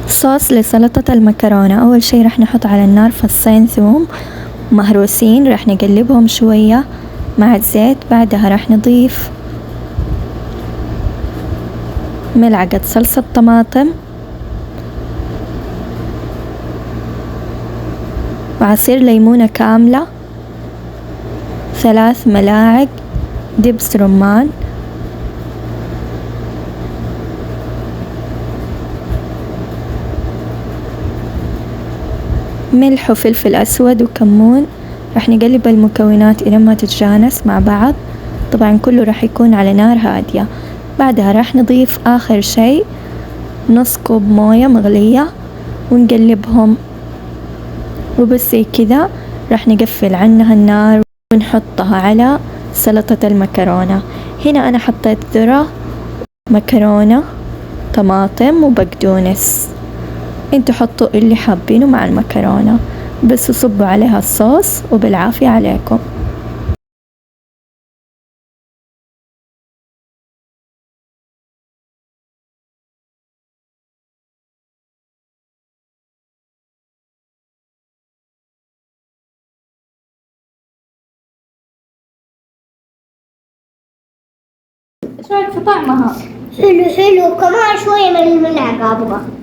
صوص لسلطة المكرونة. أول شي رح نحط على النار فصين ثوم مهروسين، رح نقلبهم شوية مع الزيت. بعدها رح نضيف ملعقة صلصة طماطم وعصير ليمونة كاملة، 3 ملاعق دبس رمان، ملح وفلفل أسود وكمون. رح نقلب المكونات إلى ما تتجانس مع بعض، طبعا كله رح يكون على نار هادية. بعدها رح نضيف آخر شي نص كوب موية مغلية ونقلبهم، وبس زي كذا رح نقفل عنها النار ونحطها على سلطة المكرونة. هنا أنا حطيت ذرة، مكرونة، طماطم وبقدونس، انتوا حطوا اللي حابينه مع المكرونة، بس صبوا عليها الصوص وبالعافية عليكم. ايش رايك في طعمها؟ حلو حلو، كمان شوية من الملعقة أبغى.